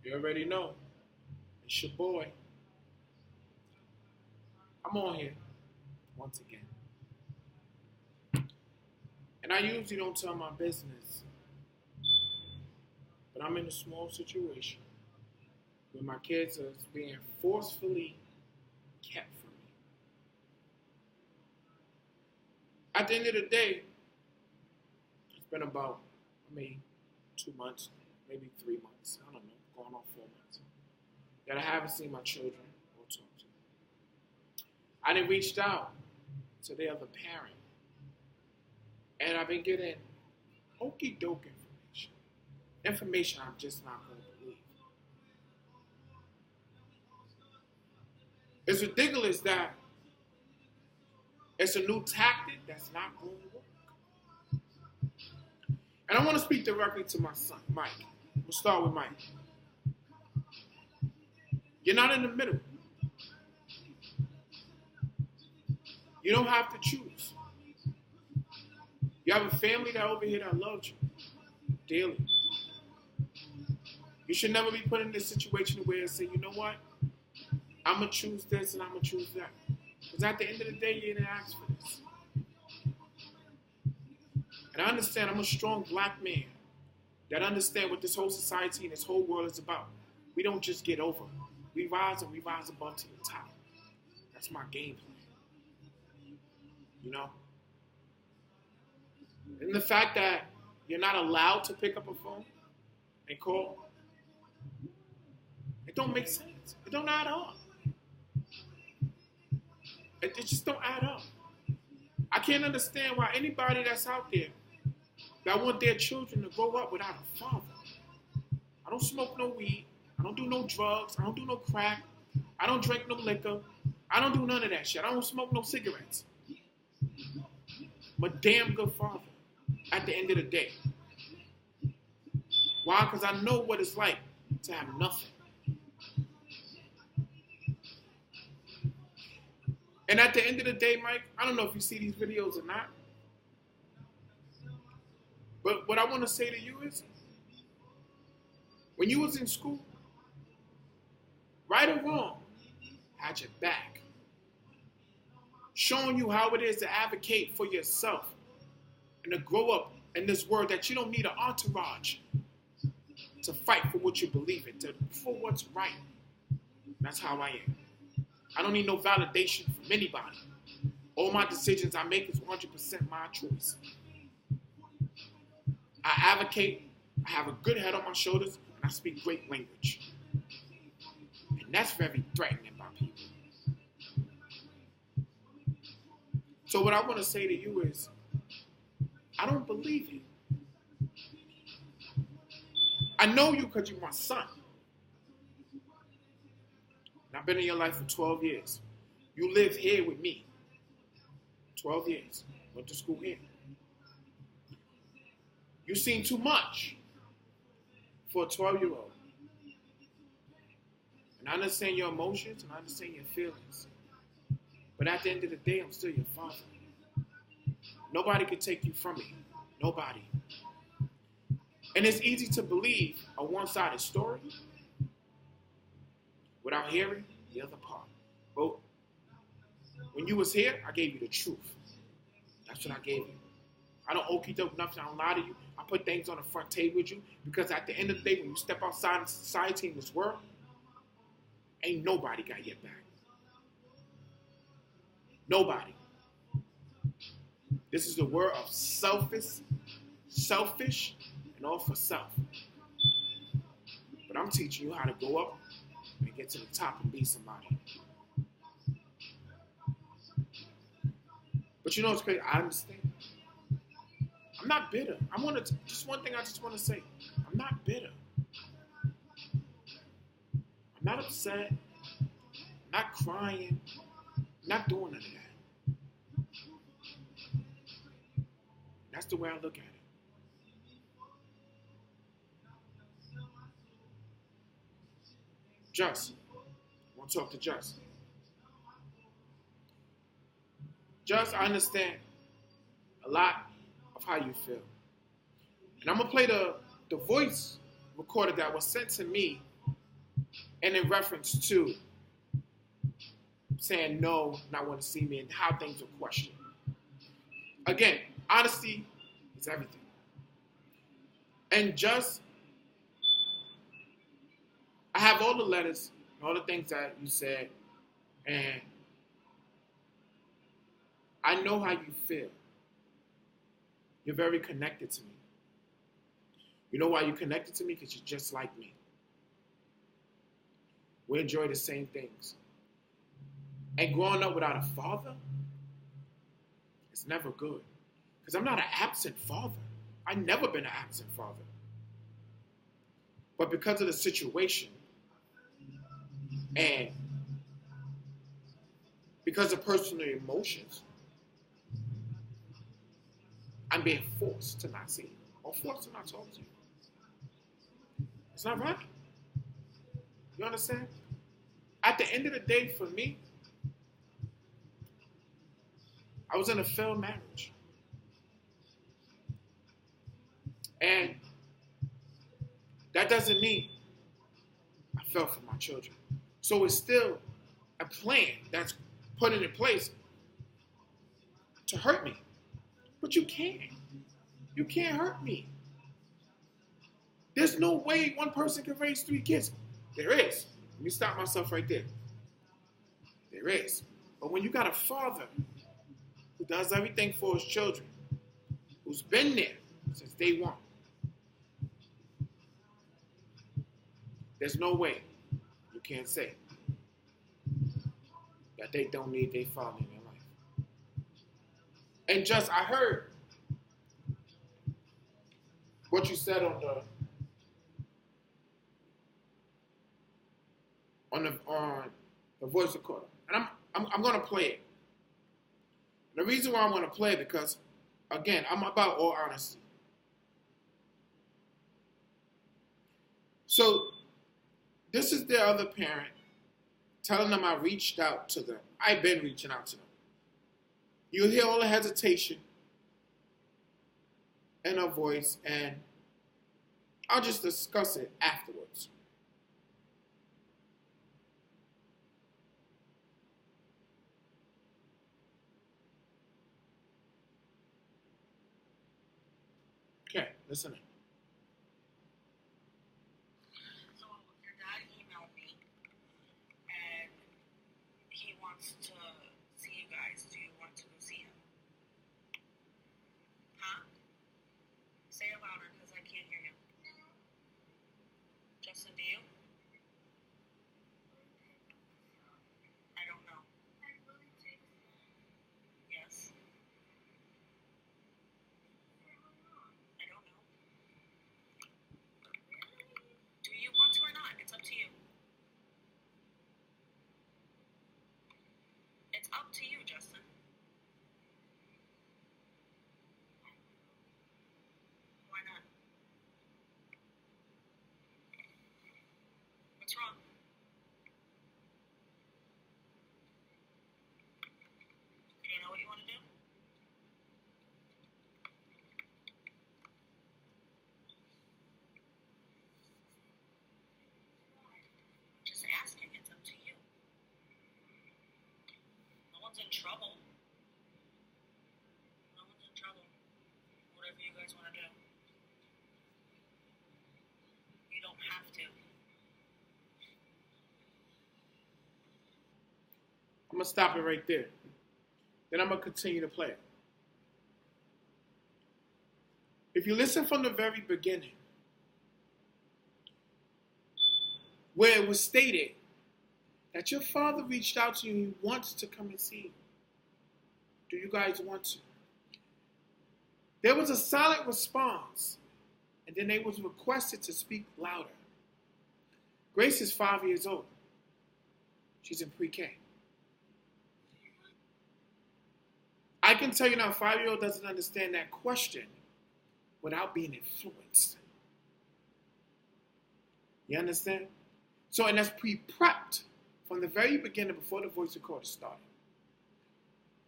You already know. It's your boy. I'm on here once again. And I usually don't tell my business, but I'm in a small situation where my kids are being forcefully kept from me. At the end of the day, it's been about, 2 months, maybe 3 months, I don't know, going on 4 months, that I haven't seen my children or talked to them. I done reached out to their other parent, and I've been getting okey doke information. Information I'm just not going to believe. It's ridiculous that it's a new tactic that's not going to work. And I want to speak directly to my son, Mike. We'll start with Mike. You're not in the middle. You don't have to choose. You have a family that over here that loves you daily. You should never be put in this situation where you say, you know what? I'm going to choose this and I'm going to choose that. Because at the end of the day, you didn't ask for this. And I understand I'm a strong black man that understands what this whole society and this whole world is about. We don't just get over. We rise and we rise above to the top. That's my game plan. You know? And the fact that you're not allowed to pick up a phone and call, it don't make sense. It don't add up. It just don't add up. I can't understand why anybody that's out there that want their children to grow up without a father. I don't smoke no weed. I don't do no drugs. I don't do no crack. I don't drink no liquor. I don't do none of that shit. I don't smoke no cigarettes. I'm a damn good father at the end of the day. Why? Because I know what it's like to have nothing. And at the end of the day, Mike, I don't know if you see these videos or not, but what I want to say to you is, when you was in school, right or wrong, had your back, showing you how it is to advocate for yourself and to grow up in this world that you don't need an entourage to fight for what you believe in, for what's right. That's how I am. I don't need no validation from anybody. All my decisions I make is 100% my choice. I advocate, I have a good head on my shoulders, and I speak great language. And that's very threatening by people. So what I want to say to you is, I don't believe you. I know you because you're my son. And I've been in your life for 12 years. You live here with me. 12 years. Went to school here. You've seen too much for a 12-year-old. And I understand your emotions and I understand your feelings. But at the end of the day, I'm still your father. Nobody can take you from me. Nobody. And it's easy to believe a one-sided story without hearing the other part. But when you was here, I gave you the truth. That's what I gave you. I don't okey doke nothing. I don't lie to you. I put things on the front table with you because at the end of the day, when you step outside in society in this world, ain't nobody got your back. Nobody. This is the world of selfish, and all for self. But I'm teaching you how to go up and get to the top and be somebody. But you know what's crazy? I understand. I'm not bitter. Just one thing I just want to say. I'm not bitter. I'm not upset. I'm not crying. I'm not doing none of that. That's the way I look at it. Just. I want to talk to Just. Just, I understand a lot of how you feel. And I'm going to play the voice recorder that was sent to me And in reference to saying no, not want to see me, and how things are questioned. Again, honesty is everything. And just, I have all the letters, all the things that you said, and I know how you feel. You're very connected to me. You know why you're connected to me? Because you're just like me. We enjoy the same things. And growing up without a father, it's never good. Because I'm not an absent father. I've never been an absent father. But because of the situation, and because of personal emotions, I'm being forced to not see you, or forced to not talk to you. It's not right. You understand? At the end of the day, for me, I was in a failed marriage. And that doesn't mean I fell for my children. So it's still a plan that's put in place to hurt me. But you can't. You can't hurt me. There's no way one person can raise 3 kids. There is. Let me stop myself right there. There is. But when you got a father who does everything for his children, who's been there since day one, there's no way you can't say that they don't need their father in their life. And just, I heard what you said on the voice recorder, and I'm gonna play it. And the reason why I want to play it because, again, I'm about all honesty. So this is their other parent telling them I reached out to them. I've been reaching out to them. You'll hear all the hesitation in her voice, and I'll just discuss it afterwards. Okay, listen in. So your dad emailed me, and he wants to see you guys. Do you want to go see him? Huh? Say it louder, because I can't hear you. Justin, do you? I don't know. Yes. I don't know. Do you want to or not? It's up to you. It's up to you, Justin. Why not? What's wrong? You don't know what you want to do? Just asking. It's up to you. No one's in trouble. No one's in trouble. Whatever you guys want to do. You don't have to. I'm going to stop it right there. Then I'm going to continue to play it. If you listen from the very beginning, where it was stated that your father reached out to you and he wants to come and see you. Do you guys want to? There was a silent response, and then they was requested to speak louder. Grace is 5 years old. She's in pre-K. I can tell you now, a 5-year-old doesn't understand that question without being influenced. You understand? So, and that's pre-prepped from the very beginning before the voice recorder started.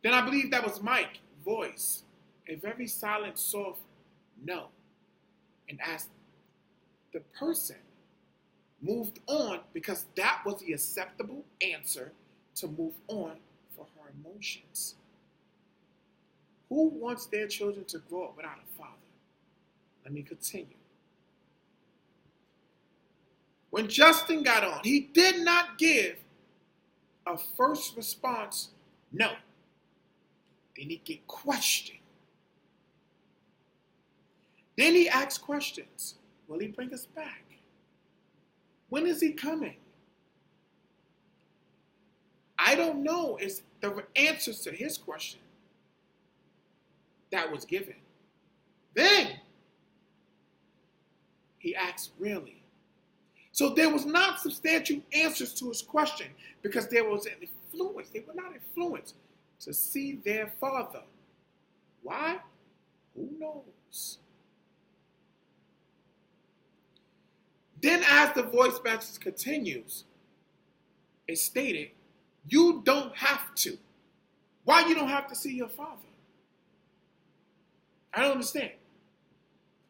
Then I believe that was Mike's voice, a very silent, soft no, and asked the person moved on because that was the acceptable answer to move on for her emotions. Who wants their children to grow up without a father? Let me continue. When Justin got on, he did not give a first response, no. Then he get questioned. Then he asked questions. Will he bring us back? When is he coming? I don't know is the answers to his question that was given. Then he asked, really? So there was not substantial answers to his question because there was an influence. They were not influenced to see their father. Why? Who knows? Then as the voice message continues, it stated, you don't have to. Why you don't have to see your father? I don't understand.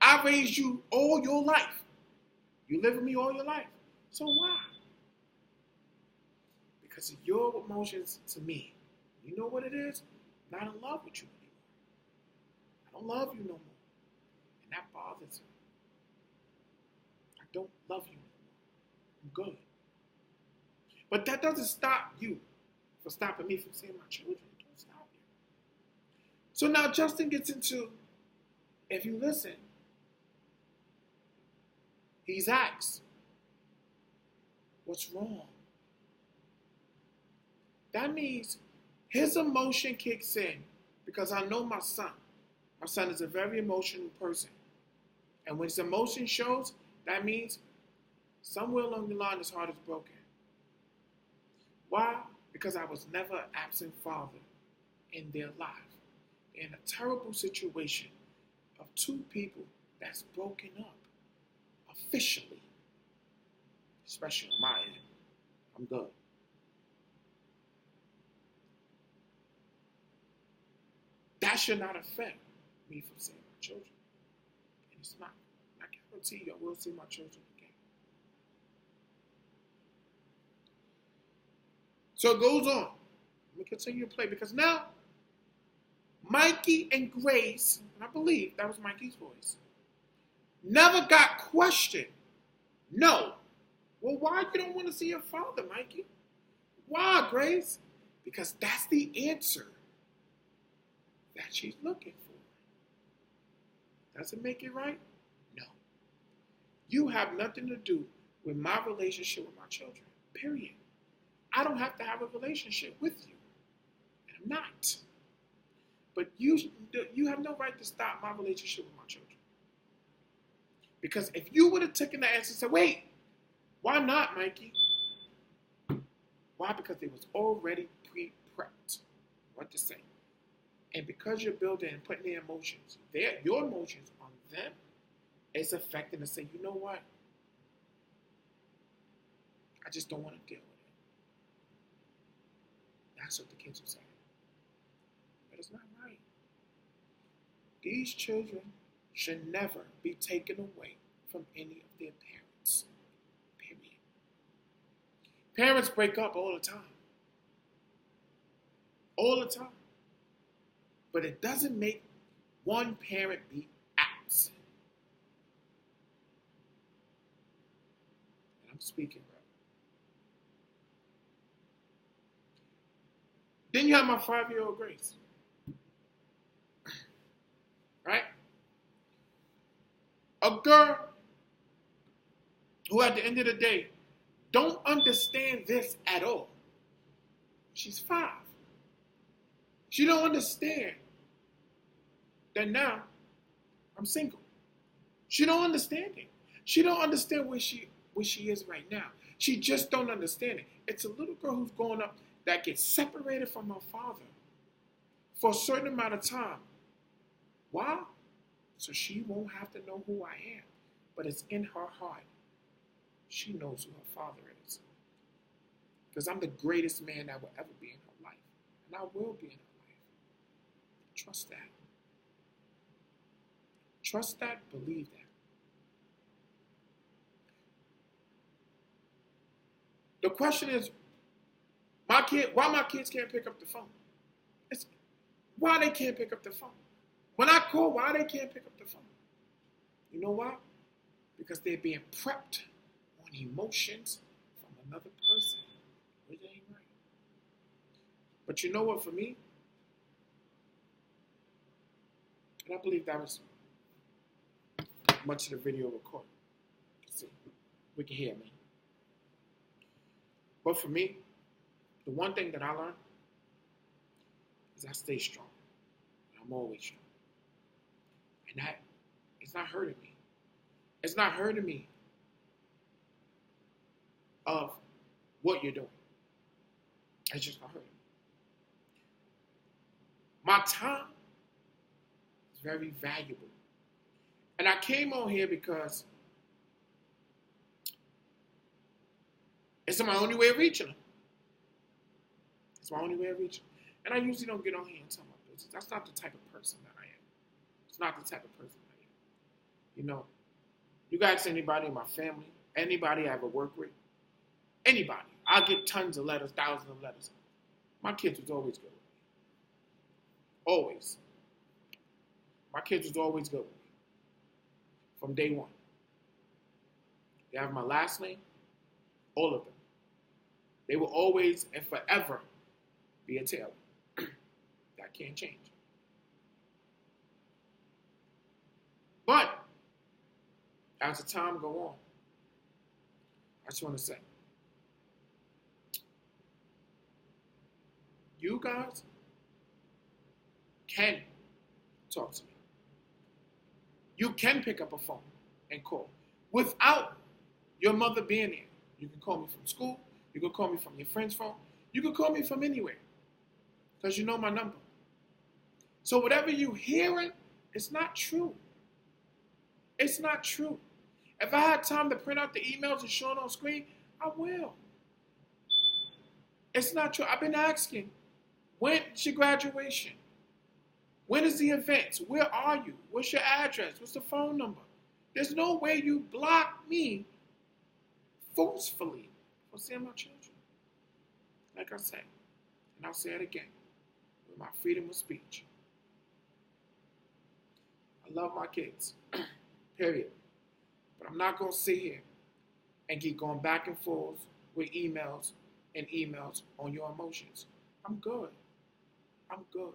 I raised you all your life. You live with me all your life. So why? Because of your emotions to me. You know what it is? I'm not in love with you anymore. I don't love you no more. And that bothers me. I don't love you anymore. I'm good. But that doesn't stop you from stopping me from seeing my children. It don't stop you. So now Justin gets into, if you listen, he's asked, what's wrong? That means his emotion kicks in because I know my son. My son is a very emotional person. And when his emotion shows, that means somewhere along the line his heart is broken. Why? Because I was never an absent father in their life. In a terrible situation of two people that's broken up officially. Especially on my end. I'm good. That should not affect me from seeing my children. And it's not. I guarantee you I will see my children again. So it goes on. Let me continue to play because now Mikey and Grace, and I believe that was Mikey's voice, never got questioned. No. Well, why you don't want to see your father, Mikey? Why, Grace? Because that's the answer that she's looking for. Does it make it right? No. You have nothing to do with my relationship with my children. Period. I don't have to have a relationship with you. And I'm not. But you have no right to stop my relationship with my children. Because if you would have taken the answer and said, wait, why not, Mikey? Why? Because it was already pre-prepped what to say. And because you're building and putting their emotions, your emotions on them, it's affecting to say, you know what? I just don't want to deal with it. That's what the kids are saying. But it's not right. These children should never be taken away from any of their parents. Period. Parents break up all the time. All the time. But it doesn't make one parent be absent. And I'm speaking right. Then you have my 5-year-old Grace. Right? A girl who at the end of the day don't understand this at all. She's 5. She don't understand that now I'm single. She don't understand it. She don't understand where she is right now. She just don't understand it. It's a little girl who's growing up that gets separated from her father for a certain amount of time. Why? So she won't have to know who I am. But it's in her heart. She knows who her father is. Because I'm the greatest man that will ever be in her life. And I will be in her life. Trust that. Trust that, believe that. The question is, why my kids can't pick up the phone? It's why they can't pick up the phone. When I call, why they can't pick up the phone? You know why? Because they're being prepped on emotions from another person. It ain't right. But you know what, for me, and I believe that was much of the video recorded. See, we can hear me. But for me, the one thing that I learned is I stay strong. I'm always strong. And that it's not hurting me. It's not hurting me of what you're doing. It's just not hurting me. My time is very valuable. And I came on here because it's my only way of reaching them. It's my only way of reaching them. And I usually don't get on here and tell my business. That's not the type of person that I am. It's not the type of person I am. You know, you guys, anybody in my family, anybody I ever work with, anybody, I get tons of letters, thousands of letters. My kids was always good with me. Always. My kids was always good with me. From day one. They have my last name, all of them. They will always and forever be a Taylor. That can't change. But as the time go on, I just want to say, you guys can talk to me. You can pick up a phone and call without your mother being there. You can call me from school. You can call me from your friend's phone. You can call me from anywhere because you know my number. So whatever you're hearing, it's not true. It's not true. If I had time to print out the emails and show it on screen, I will. It's not true. I've been asking, when's your graduation? When is the event? Where are you? What's your address? What's the phone number? There's no way you block me forcefully for seeing my children. Like I said, and I'll say it again, with my freedom of speech. I love my kids, period. But I'm not going to sit here and keep going back and forth with emails and emails on your emotions. I'm good. I'm good.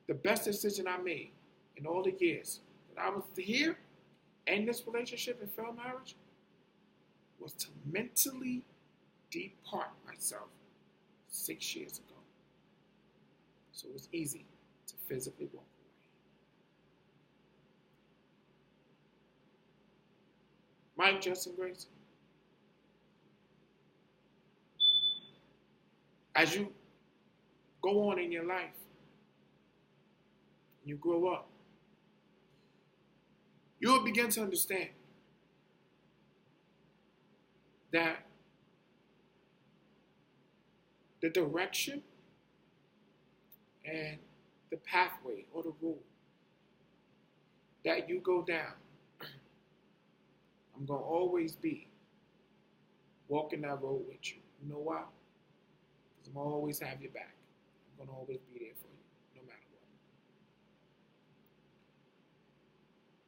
The best decision I made in all the years that I was here in this relationship and failed marriage was to mentally depart myself 6 years ago. So it was easy to physically walk away. Mike, Justin, Grace, as you go on in your life, you grow up, you will begin to understand that the direction and the pathway or the road that you go down, I'm going to always be walking that road with you. You know why? Because I'm going to always have your back. I'm going to always be there for you, no matter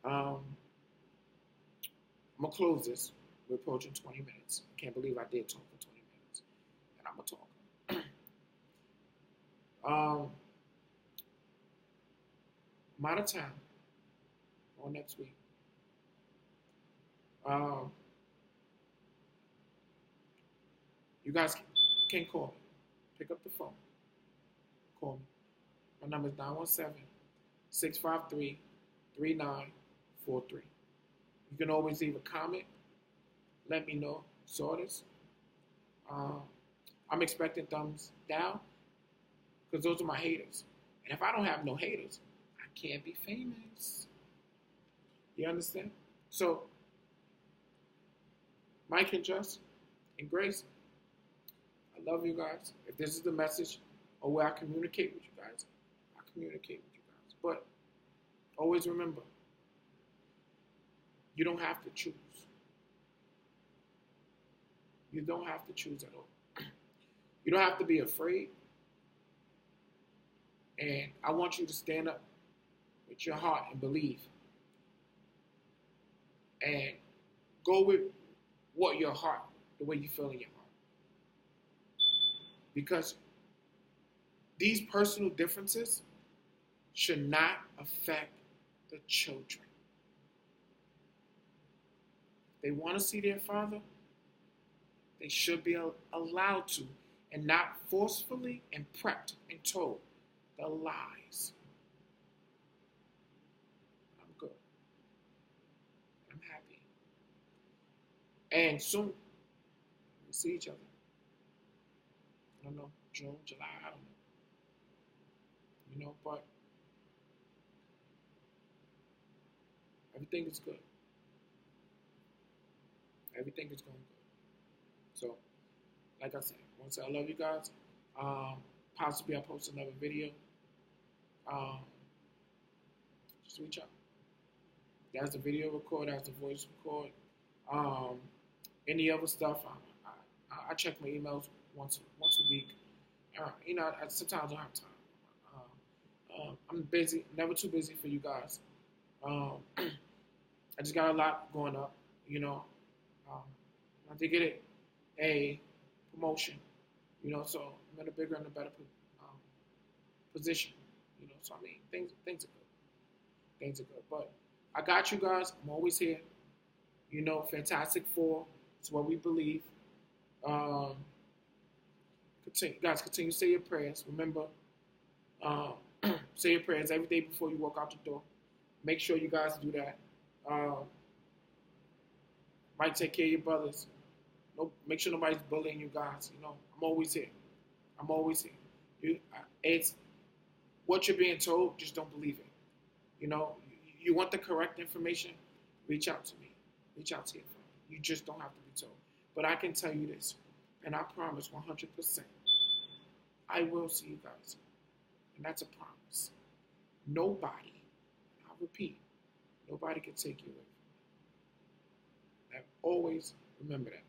what. I'm going to close this. We're approaching 20 minutes. I can't believe I did talk for 20 minutes. And I'm going to talk. I'm out of town on next week. You guys can call me. Pick up the phone. Call me. My number is 917-653-3943. You can always leave a comment. Let me know. Saw this. I'm expecting thumbs down because those are my haters. And if I don't have no haters, I can't be famous. You understand? So, Mike and Just and Grace, I love you guys. If this is the message or where I communicate with you guys, I communicate with you guys. But always remember, you don't have to choose. You don't have to choose at all. You don't have to be afraid. And I want you to stand up with your heart and believe. And go with what your heart, the way you feel in your heart. Because these personal differences should not affect the children. If they want to see their father, they should be allowed to, and not forcefully and prepped and told the lies. I'm good. I'm happy. And soon, we'll see each other. I don't know, June, July, I don't know. But everything is good. Everything is going good. So, like I said, I want to say I love you guys. Possibly I'll post another video. Just reach out. That's the video record. That's the voice record. Any other stuff, I check my emails once a week. Sometimes I don't have time. I'm busy, never too busy for you guys. I just got a lot going up, I did get a promotion, so I'm in a bigger and a better position, So I mean, things are good. Things are good. But I got you guys. I'm always here. Fantastic Four. It's what we believe. Continue to say your prayers. Remember, say your prayers every day before you walk out the door. Make sure you guys do that. Might take care of your brothers. Make sure nobody's bullying you guys. I'm always here. I'm always here. It's what you're being told. Just don't believe it. You want the correct information? Reach out to me. Reach out to your phone. You just don't have to be told. But I can tell you this, and I promise 100%, I will see you guys. And that's a promise. Nobody, I'll repeat, nobody can take you away from me. Always remember that.